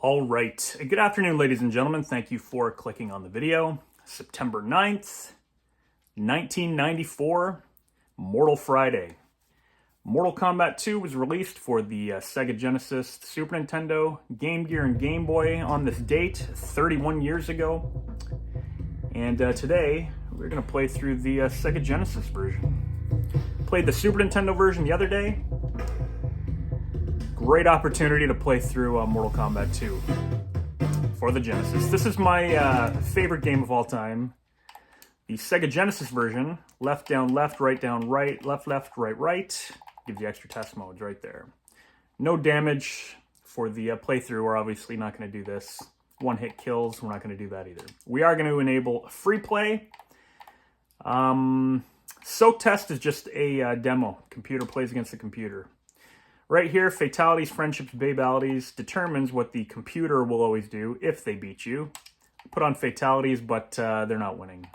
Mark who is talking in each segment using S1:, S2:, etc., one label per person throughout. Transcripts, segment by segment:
S1: All right. Good afternoon, ladies and gentlemen. Thank you for clicking on the video. September 9th, 1994, Mortal Friday. Mortal Kombat 2 was released for the Sega Genesis, Super Nintendo, Game Gear, and Game Boy on this date 31 years ago. And today, we're going to play through the Sega Genesis version. Played the Super Nintendo version the other day. Great opportunity to play through Mortal Kombat 2 for the Genesis. This is my favorite game of all time. The Sega Genesis version, left down left, right down right, left left, right right, gives you extra test modes right there. No damage for the playthrough. We're obviously not going to do this. One-hit kills, we're not going to do that either. We are going to enable free play. Soak test is just a demo. Computer plays against the computer. Right here, fatalities, friendships, babalities determines what the computer will always do if they beat you. Put on fatalities, but they're not winning.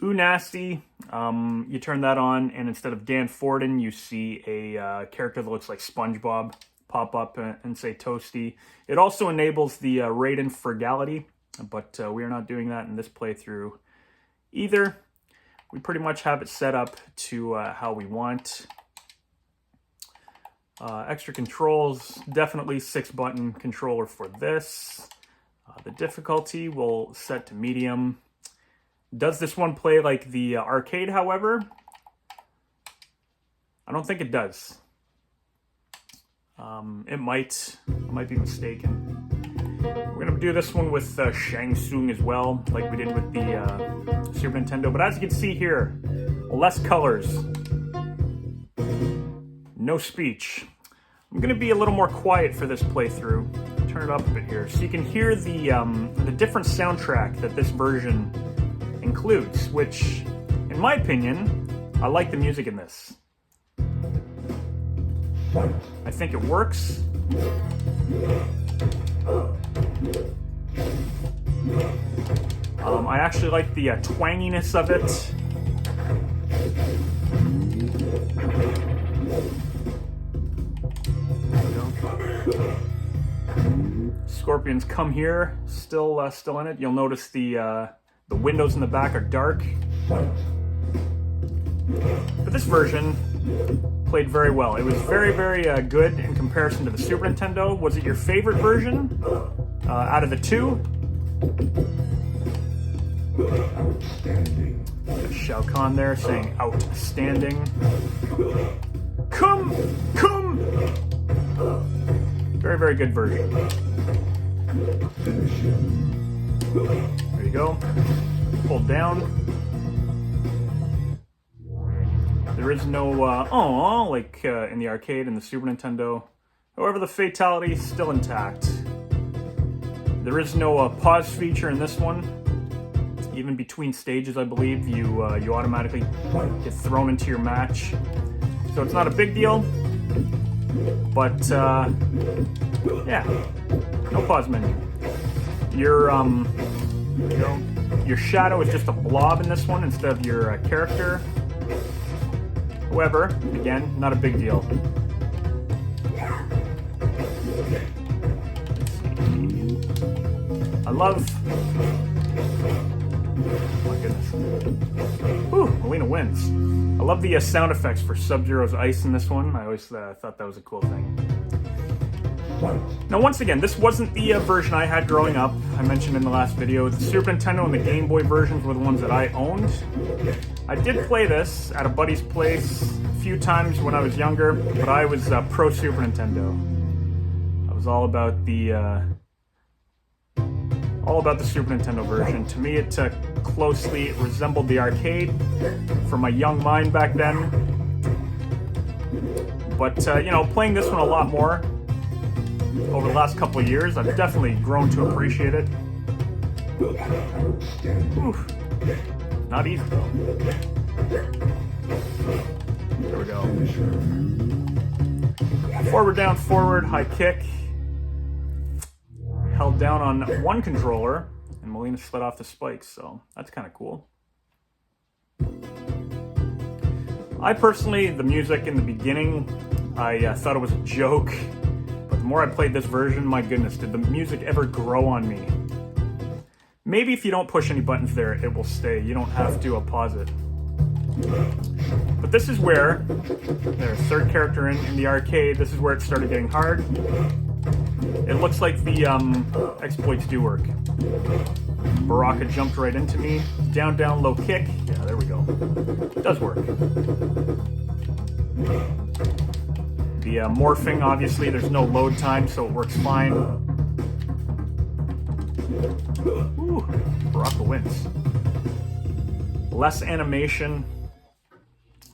S1: Ooh, nasty. You turn that on, and instead of Dan Forden, you see a character that looks like SpongeBob pop up and say Toasty. It also enables the Raiden Frugality, but we are not doing that in this playthrough either. We pretty much have it set up to how we want. Extra controls, definitely 6-button controller for this. The difficulty we'll set to medium. Does this one play like the arcade, however? I don't think it does. It might. I might be mistaken. We're going to do this one with Shang Tsung as well, like we did with the Super Nintendo. But as you can see here, less colors. No speech. I'm going to be a little more quiet for this playthrough. Turn it up a bit here so you can hear the different soundtrack that this version includes, which, in my opinion, I like the music in this. I think it works. I actually like the twanginess of it. Scorpions come here, still in it. You'll notice the windows in the back are dark. But this version played very well. It was very, very good in comparison to the Super Nintendo. Was it your favorite version out of the two? Shao Kahn there saying outstanding. Come! Very, very good version. There you go. Hold down. There is no, like in the arcade and the Super Nintendo. However, the fatality is still intact. There is no pause feature in this one. Even between stages, I believe, you automatically get thrown into your match. So it's not a big deal. But, yeah, no pause menu. Your shadow is just a blob in this one instead of your character. However, again, not a big deal. I love... Oh my goodness. Whew, Mileena wins. I love the sound effects for Sub-Zero's ice in this one. I always thought that was a cool thing. Now, once again, this wasn't the version I had growing up. I mentioned in the last video, the Super Nintendo and the Game Boy versions were the ones that I owned. I did play this at a buddy's place a few times when I was younger, but I was pro Super Nintendo. I was all about the Super Nintendo version. To me, it closely resembled the arcade for my young mind back then. But, playing this one a lot more over the last couple of years, I've definitely grown to appreciate it. Oof. Not easy, though. There we go. Forward, down, forward, high kick. Held down on one controller, and Mileena slid off the spikes, so that's kind of cool. I personally, the music in the beginning, I thought it was a joke. more I played this version, my goodness, did the music ever grow on me. Maybe if you don't push any buttons there, it will stay. You don't have to pause it. But this is where, there's third character in the arcade, this is where it started getting hard. It looks like the exploits do work. Baraka jumped right into me. Down, down, low kick. Yeah, there we go. It does work. The morphing, obviously, there's no load time, so it works fine. Ooh, Baraka wins. Less animation.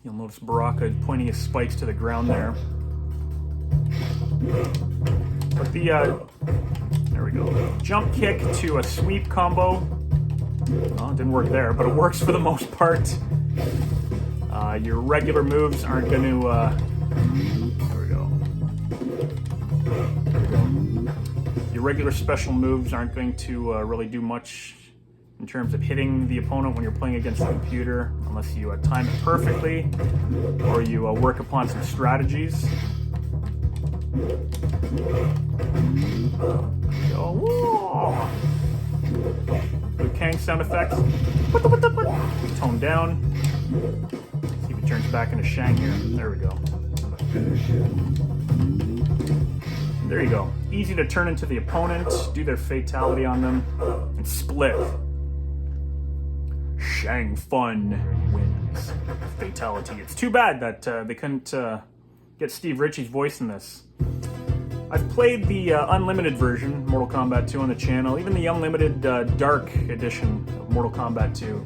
S1: You'll notice Baraka pointing his spikes to the ground there. But the, there we go. Jump kick to a sweep combo. Well, it didn't work there, but it works for the most part. Your regular moves aren't going to, there we go. There we go. Your regular special moves aren't going to really do much in terms of hitting the opponent when you're playing against the computer, unless you time it perfectly, or you work upon some strategies. Oh, Liu Kang sound effects. Tone down. See if it turns back into Shang here. There we go. There you go. Easy to turn into the opponent, do their fatality on them, and split. Shang Fun wins. Fatality. It's too bad that they couldn't get Steve Ritchie's voice in this. I've played the unlimited version, Mortal Kombat 2, on the channel, even the unlimited Dark edition of Mortal Kombat 2.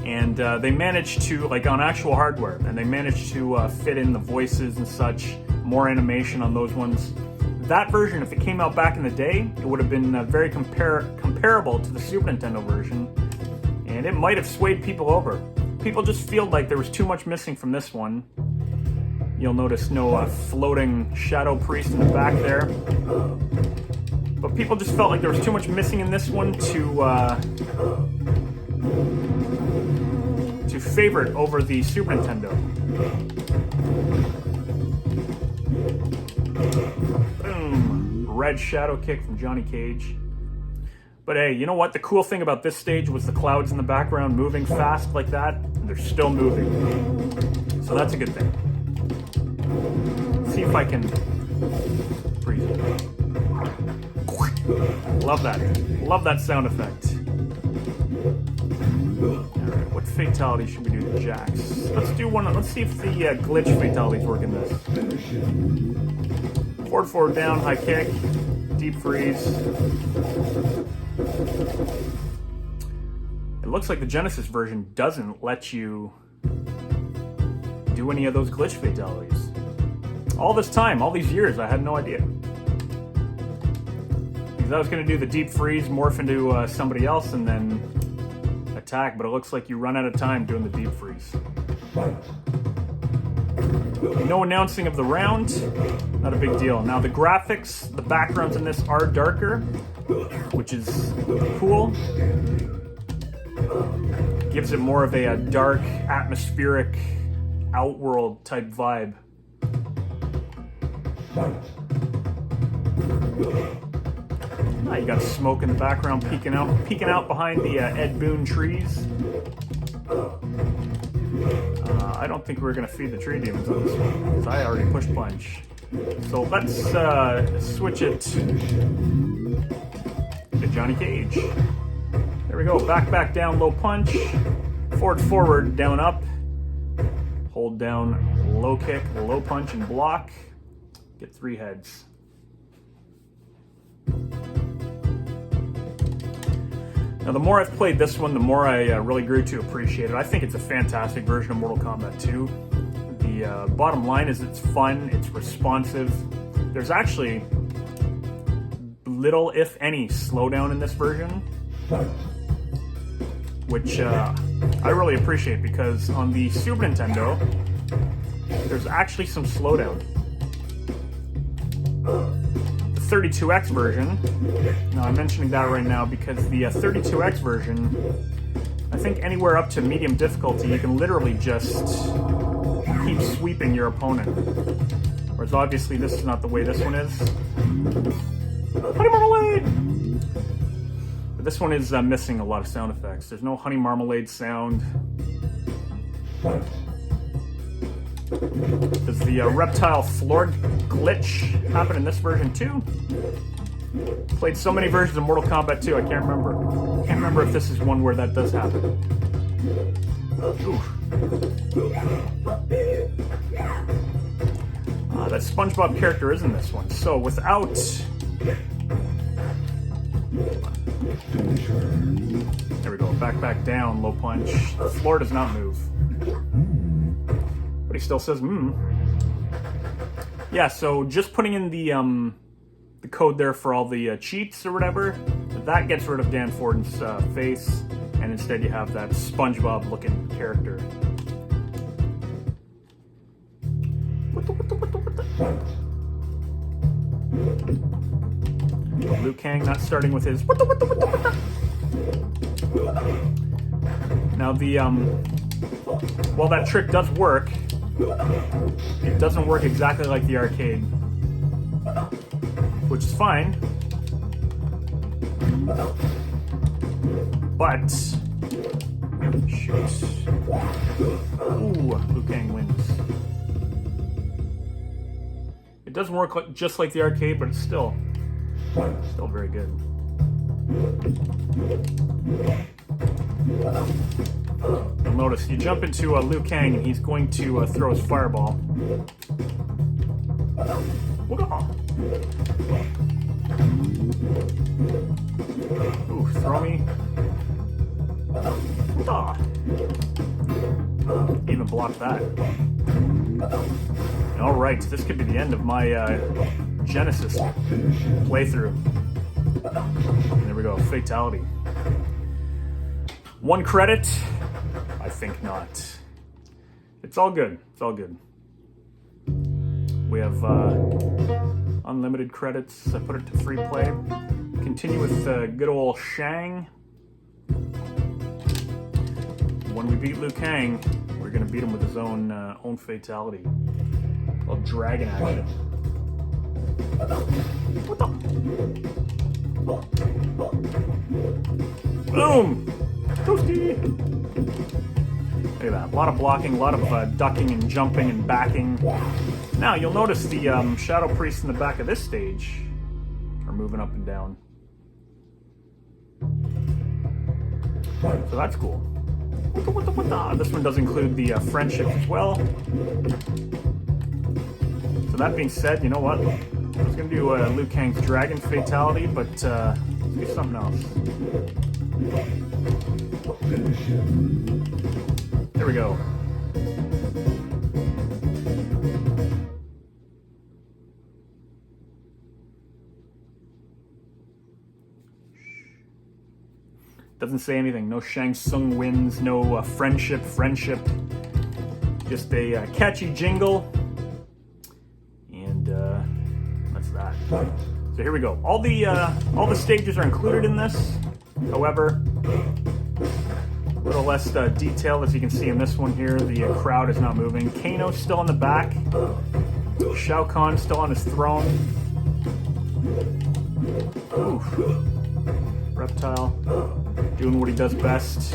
S1: And they managed to, like on actual hardware, and they managed to fit in the voices and such, more animation on those ones. That version, if it came out back in the day, it would have been very comparable to the Super Nintendo version, and it might have swayed people over. People just feel like there was too much missing from this one. You'll notice no floating Shadow Priest in the back there. But people just felt like there was too much missing in this one to favor it over the Super Nintendo. Boom. Red Shadow Kick from Johnny Cage. But hey, you know what? The cool thing about this stage was the clouds in the background moving fast like that, and they're still moving. So that's a good thing. Let's see if I can freeze it. Love that. Love that sound effect. Alright, what fatality should we do to Jax? Let's do one. Let's see if the glitch fatalities work in this. Forward down, high kick, deep freeze. It looks like the Genesis version doesn't let you do any of those glitch fatalities. All this time, all these years, I had no idea. Because I was going to do the deep freeze, morph into somebody else, and then attack, but it looks like you run out of time doing the deep freeze. No announcing of the round, not a big deal. Now the graphics, the backgrounds in this are darker, which is cool. Gives it more of a dark, atmospheric, outworld type vibe. You got smoke in the background peeking out behind the Ed Boon trees. I don't think we're going to feed the tree demons on this one, because I already pushed punch. So let's switch it to Johnny Cage. There we go. Back, down, low punch. Forward, down, up. Hold down, low kick, low punch, and block. Get 3 heads. Now, the more I've played this one, the more I really grew to appreciate it. I think it's a fantastic version of Mortal Kombat 2. The bottom line is it's fun, it's responsive. There's actually little, if any, slowdown in this version, which I really appreciate, because on the Super Nintendo, there's actually some slowdown. The 32X version, now I'm mentioning that right now because the 32X version, I think anywhere up to medium difficulty, you can literally just keep sweeping your opponent. Whereas obviously this is not the way this one is. Honey Marmalade! But this one is missing a lot of sound effects. There's no Honey Marmalade sound. Does the Reptile floor glitch happen in this version too? Played so many versions of Mortal Kombat 2, I can't remember. Can't remember if this is one where that does happen. Oof. That SpongeBob character is in this one. So without... There we go. Back down, low punch. The floor does not move. But he still says, Yeah, so just putting in the code there for all the cheats or whatever, that gets rid of Dan Forden's face, and instead you have that SpongeBob-looking character. Liu Kang not starting with his Now the while that trick does work, it doesn't work exactly like the arcade, which is fine. But shoot. Ooh, Liu Kang wins. It doesn't work just like the arcade, but it's still very good. You'll notice you jump into Liu Kang and he's going to throw his fireball. Ooh, throw me. Even blocked that. Alright, this could be the end of my Genesis playthrough. And there we go, fatality. 1 credit? I think not. It's all good. It's all good. We have unlimited credits. I put it to free play. Continue with good old Shang. When we beat Liu Kang, we're gonna beat him with his own fatality. Called Dragon Action. What the? Boom! Toasty! Look at that. A lot of blocking, a lot of ducking and jumping and backing. Now, you'll notice the Shadow Priests in the back of this stage are moving up and down. So that's cool. This one does include the friendship as well. So that being said, you know what? I was going to do Liu Kang's Dragon Fatality, but let's do something else. There we go. Doesn't say anything. No Shang Tsung wins, no friendship. Just a catchy jingle. And that's that. So here we go. All the stages are included in this. However, a little less detail, as you can see in this one here. The crowd is not moving. Kano's still in the back. Shao Kahn's still on his throne. Oof. Reptile doing what he does best,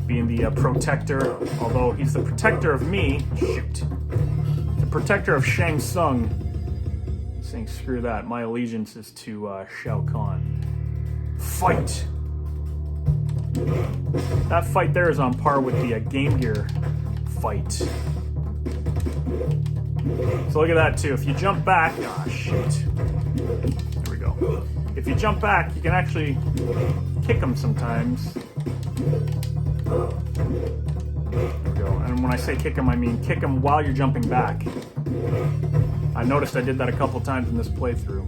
S1: being the protector, although he's the protector of me. Shoot. The protector of Shang Tsung. Saying screw that, my allegiance is to Shao Kahn. Fight! That fight there is on par with the Game Gear fight. So look at that too. If you jump back, shoot. There we go. If you jump back, you can actually kick them sometimes. There we go. And when I say kick them, I mean kick them while you're jumping back. I noticed I did that a couple times in this playthrough.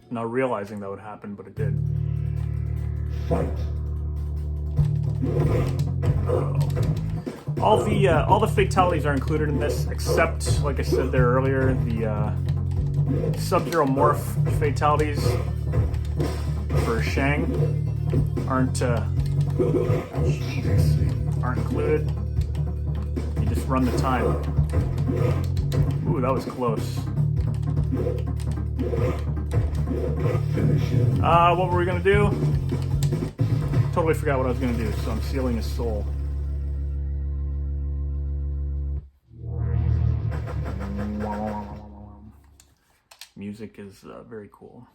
S1: Not realizing that would happen, but it did. All the fatalities are included in this, except, like I said there earlier, the Sub-Zero Morph fatalities for Shang aren't included. You just run the time. Ooh, that was close. What were we gonna do? Totally forgot what I was gonna do, so I'm sealing his soul. Music is very cool.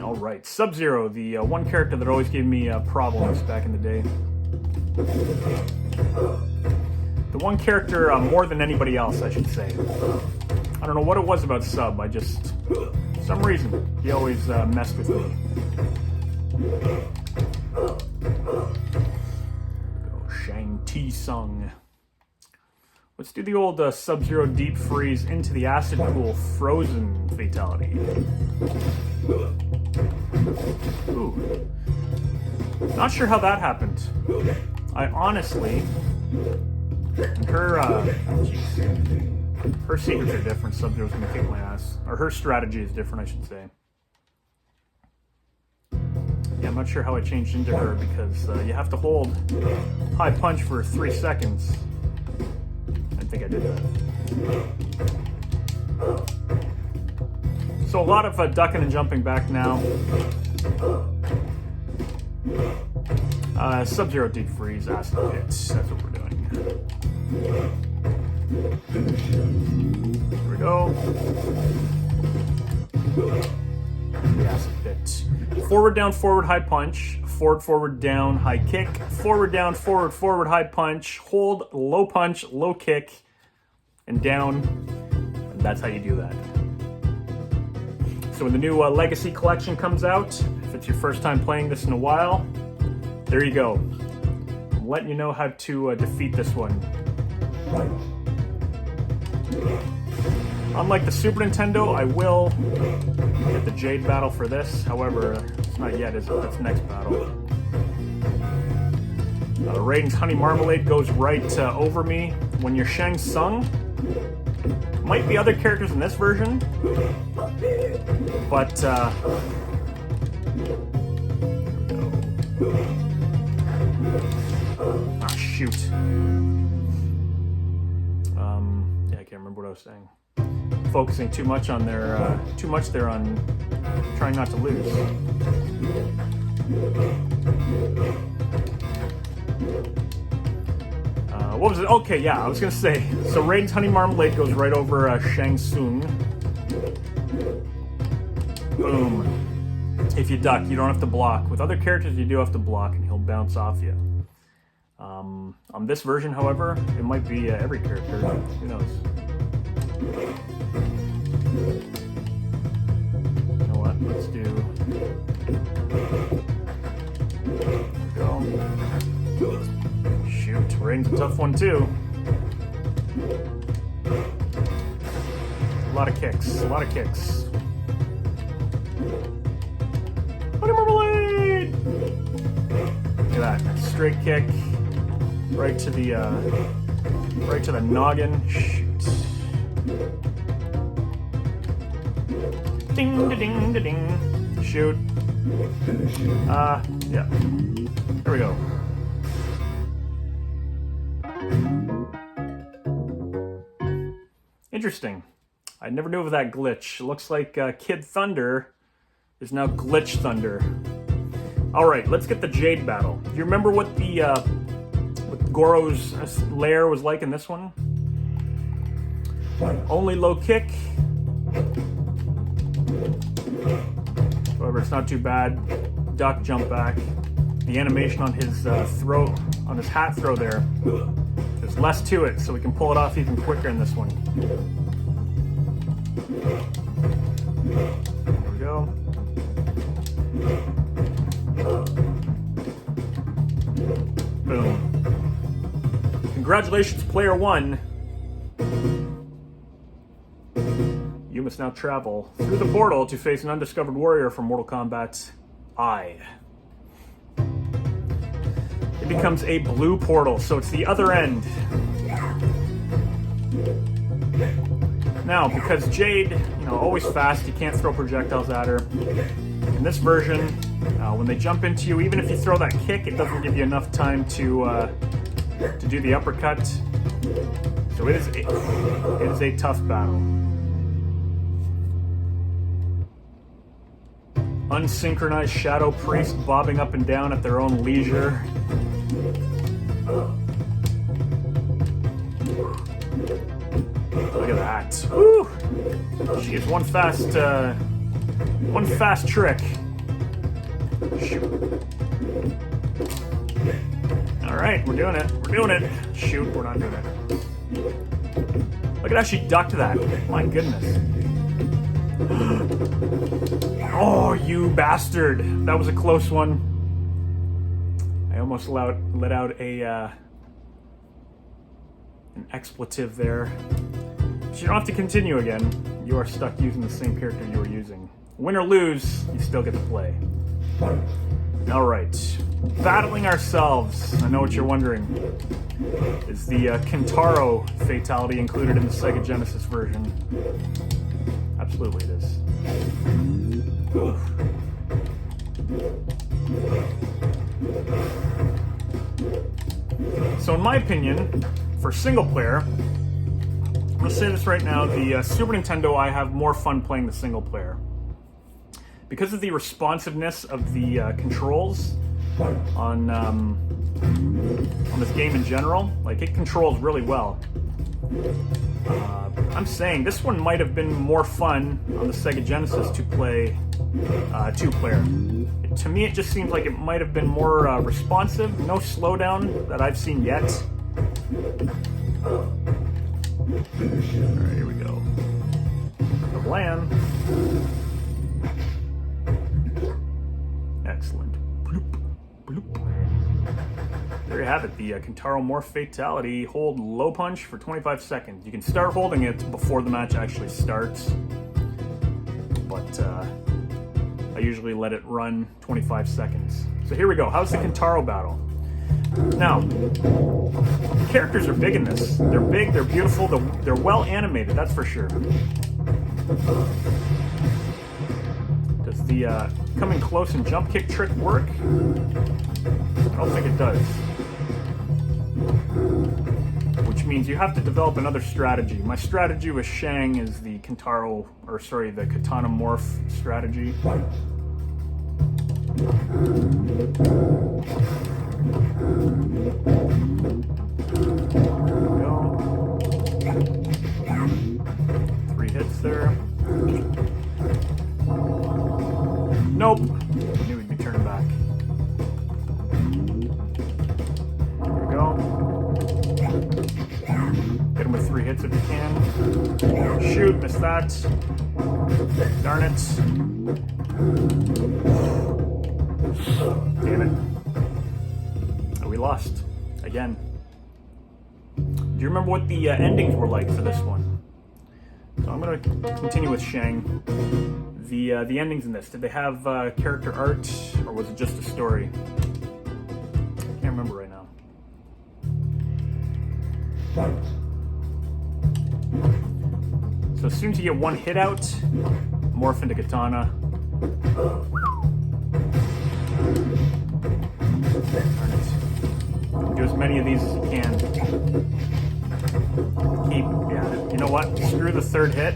S1: All right, Sub-Zero, the one character that always gave me problems back in the day. The one character more than anybody else, I should say. I don't know what it was about Sub. I just, for some reason, he always messed with me. Shang-Tsung. Let's do the old Sub-Zero Deep Freeze into the Acid Pool Frozen Fatality. Ooh. Not sure how that happened. I honestly... Her secrets are different. Sub-Zero's gonna kick my ass. Or her strategy is different, I should say. Yeah, I'm not sure how I changed into her because you have to hold high punch for 3 seconds. I think I did that. So a lot of ducking and jumping back now. Sub-Zero Deep Freeze, Acid Pit. That's what we're doing. Here we go. The Acid Pit. Forward, down, forward, high punch. Forward, forward, down, high kick. Forward, down, forward, forward, high punch. Hold, low punch, low kick, and down. And that's how you do that. So when the new Legacy Collection comes out, if it's your first time playing this in a while, there you go. I'm letting you know how to defeat this one. Unlike the Super Nintendo, I will get the Jade battle for this. However, it's not yet, is it? That's next battle. Raiden's Honey Marmalade goes right over me. When you're Shang Tsung, might be other characters in this version, but ah, shoot. Yeah, I can't remember what I was saying. Focusing too much on their, too much there on trying not to lose. What was it? Okay, yeah, I was gonna say. So Raiden's Honey Marmalade goes right over Shang Tsung. Boom. If you duck, you don't have to block. With other characters, you do have to block, and he'll bounce off you. On this version, however, it might be every character. Who knows? You know what? Let's do... There we go. Shoot, Raiden's a tough one too. A lot of kicks, a lot of kicks. Honey Marmalade! Look at that, straight kick, right to the noggin. Shoot. Ding, da, ding, da, ding. Shoot. Yeah. There we go. Interesting. I never knew of that glitch. It looks like Kid Thunder is now Glitch Thunder. Alright, let's get the Jade battle. Do you remember what the what Goro's lair was like in this one? Only low kick. However, it's not too bad. Duck, jump back. The animation on his throw, on his hat throw there, there's less to it, so we can pull it off even quicker in this one. There we go. Boom. Congratulations, player one. You must now travel through the portal to face an undiscovered warrior from Mortal Kombat I. It becomes a blue portal, so it's the other end. Now, because Jade, you know, always fast, you can't throw projectiles at her. In this version, when they jump into you, even if you throw that kick, it doesn't give you enough time to to do the uppercut. So it is a tough battle. Unsynchronized Shadow Priest bobbing up and down at their own leisure. Look at that. Woo! She has one fast trick. Shoot. Alright, we're doing it. We're doing it. Shoot, we're not doing it. Look at how she ducked that. My goodness. Oh, you bastard. That was a close one. I almost let out an expletive there. So you don't have to continue again. You are stuck using the same character you were using. Win or lose, you still get to play. Alright. Battling ourselves. I know what you're wondering. Is the Kintaro fatality included in the Sega Genesis version? Absolutely it is. Oof. So in my opinion, for single player, I'm going to say this right now, the Super Nintendo, I have more fun playing the single player. Because of the responsiveness of the controls on this game in general, like it controls really well. I'm saying this one might have been more fun on the Sega Genesis to play two-player. To me, it just seems like it might have been more responsive. No slowdown that I've seen yet. Alright, here we go. The land. Excellent. Bloop, bloop. There you have it, the Kintaro Morph Fatality. Hold low punch for 25 seconds. You can start holding it before the match actually starts, but I usually let it run 25 seconds. So here we go. How's the Kintaro battle? Now, the characters are big in this. They're big, they're beautiful, they're well animated, that's for sure. Does the coming close and jump kick trick work? I don't think it does. Which means you have to develop another strategy. My strategy with Shang is the Kintaro, or sorry, the Kitana Morph strategy. There we go. 3 hits there. Nope. I knew he'd be turning back. There we go. Hit him with 3 hits if you can. Shoot, miss that. Darn it. Damn it. Oh, we lost. Again. Do you remember what the endings were like for this one? So I'm going to continue with Shang. The endings in this, did they have character art, or was it just a story? I can't remember right now. So as soon as you get 1 hit out, morph into Kitana. Do as many of these as you can. You know what? Screw the 3rd hit.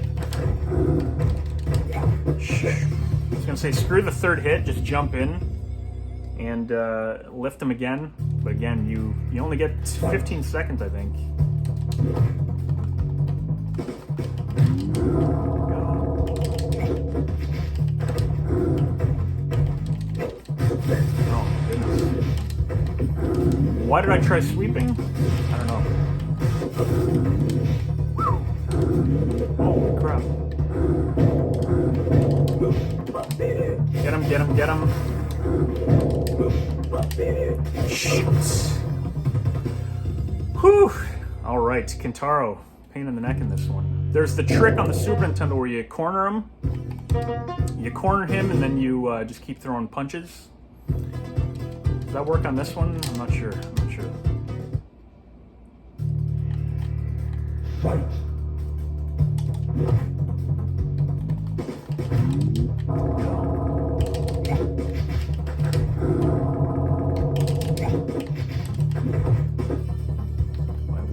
S1: I was gonna say screw the 3rd hit, just jump in and lift them again. But again, you only get 15 seconds, I think. Oh, goodness. Why did I try sweeping? I don't know. Oh, crap. Get him, get him, get him. Shit. Whew. Alright, Kintaro. Pain in the neck in this one. There's the trick on the Super Nintendo where you corner him. You corner him and then you just keep throwing punches. Does that work on this one? I'm not sure.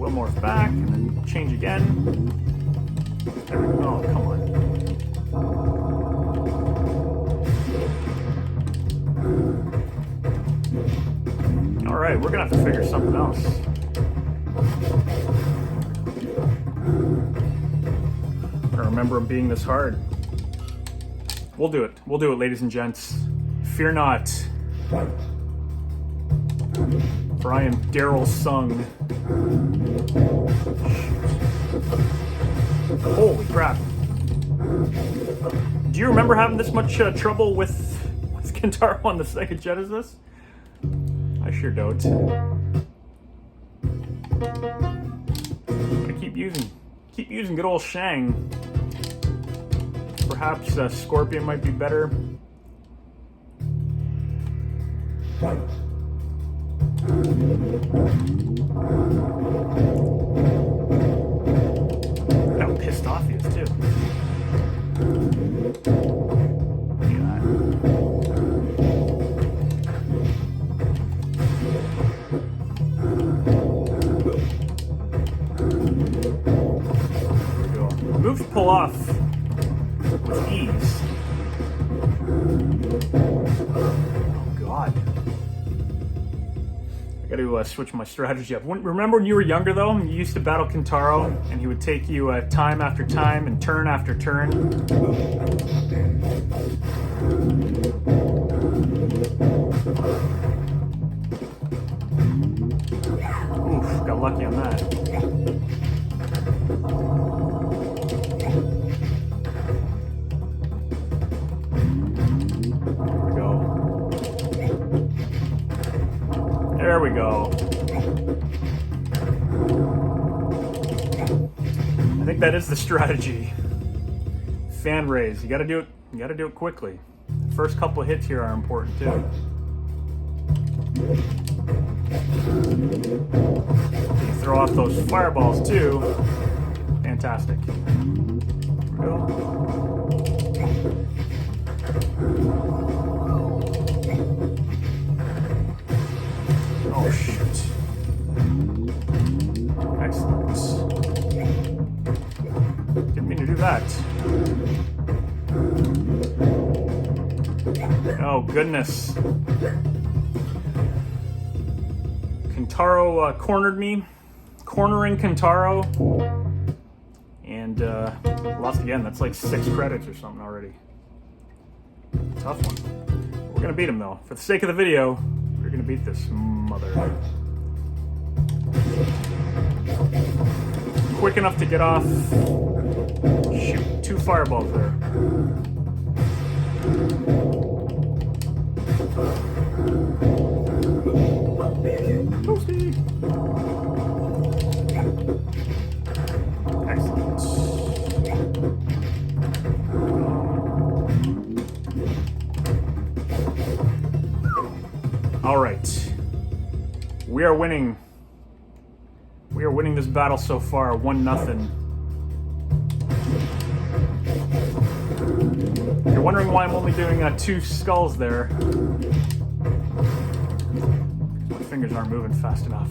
S1: Will morph back, and then change again. There we go. Oh, come on. Alright, we're gonna have to figure something else. I remember him being this hard. We'll do it. We'll do it, ladies and gents. Fear not. For I am Darryl Tsung. Holy crap. Do you remember having this much trouble with Kintaro on the Sega Genesis? I sure don't. I keep using good old Shang. Perhaps Scorpion might be better. Look how pissed off he is too. Look at that. There we go. Moves pull off with ease. Oh god. I gotta switch my strategy up. Remember when you were younger though, and you used to battle Kintaro, and he would take you time after time and turn after turn? Oof, got lucky on that. There we go. I think that is the strategy. Fan raise. You gotta do it. You gotta do it quickly. The first couple of hits here are important too. You throw off those fireballs too. Fantastic. There we go. Oh, shoot. Excellent. Didn't mean to do that. Oh, goodness. Kintaro cornered me. Cornering Kintaro. And lost again. That's like 6 credits or something already. Tough one. We're going to beat him, though. For the sake of the video, we're going to beat this mother. Quick enough to get off. Shoot, 2 fireballs there. Toasty. Excellent. All right. We are winning. We are winning this battle so far, 1-0. You're wondering why I'm only doing 2 skulls there. My fingers aren't moving fast enough.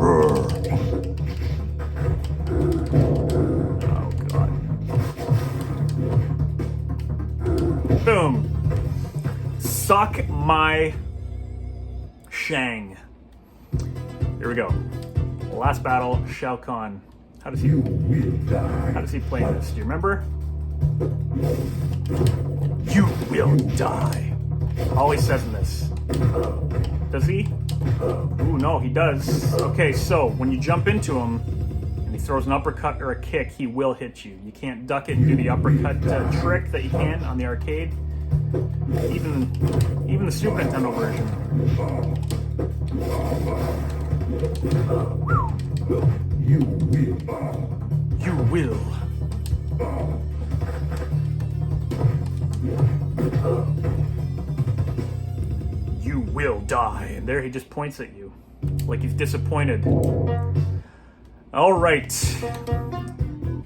S1: Oh, God. Boom. Suck my Shang. Here we go. Last battle, Shao Kahn. How does he play this? Do you remember? You will die. Always says in this. Does he? Ooh, no, he does. Okay, so when you jump into him and he throws an uppercut or a kick, he will hit you. You can't duck it and do the uppercut trick that you can on the arcade. Even the Super Nintendo version. You will. You will die. And there he just points at you. Like he's disappointed. Alright.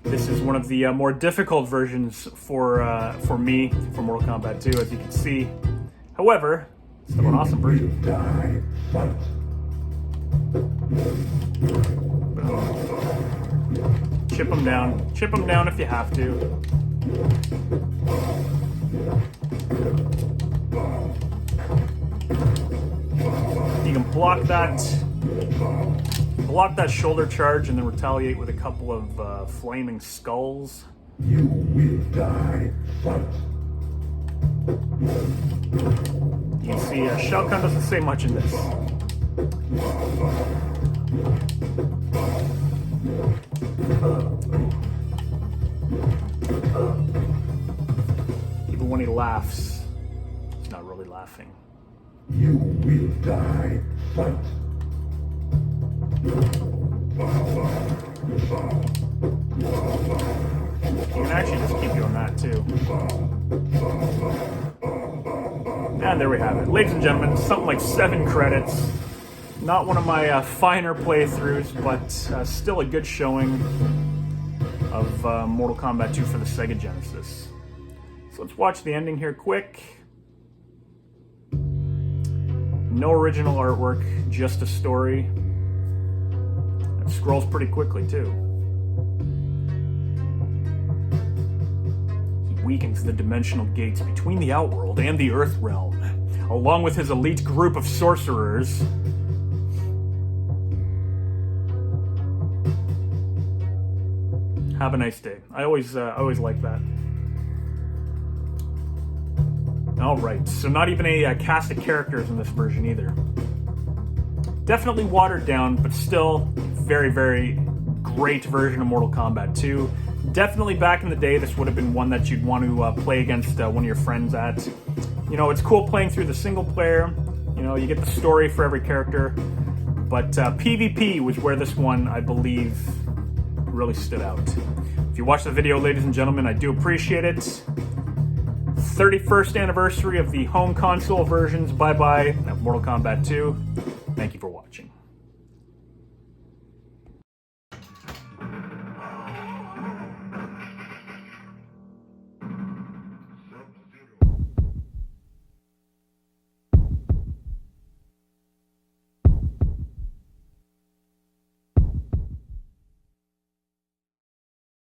S1: This is one of the more difficult versions for me, for Mortal Kombat 2, as you can see. However, Still an awesome version. Chip them down. Chip them down if you have to. You can block that shoulder charge and then retaliate with a couple of flaming skulls.
S2: You will die.
S1: You can see Shao Kahn doesn't say much in this. Even when he laughs, he's not really laughing.
S2: You will die.
S1: You can actually just keep doing that too. And there we have it. Ladies and gentlemen, something like 7 credits. Not one of my finer playthroughs, but still a good showing of Mortal Kombat 2 for the Sega Genesis. So let's watch the ending here quick. No original artwork, just a story. It scrolls pretty quickly too. He weakens the dimensional gates between the Outworld and the Earth Realm, along with his elite group of sorcerers. Have a nice day. I always like that. Alright, so not even a cast of characters in this version either. Definitely watered down, but still very, very great version of Mortal Kombat 2. Definitely back in the day, this would have been one that you'd want to play against one of your friends at. You know, it's cool playing through the single player. You know, you get the story for every character. But PvP was where this one, I believe, really stood out. If you watched the video, ladies and gentlemen, I do appreciate it. 31st anniversary of the home console versions. Bye-bye of Mortal Kombat 2. Thank you for watching.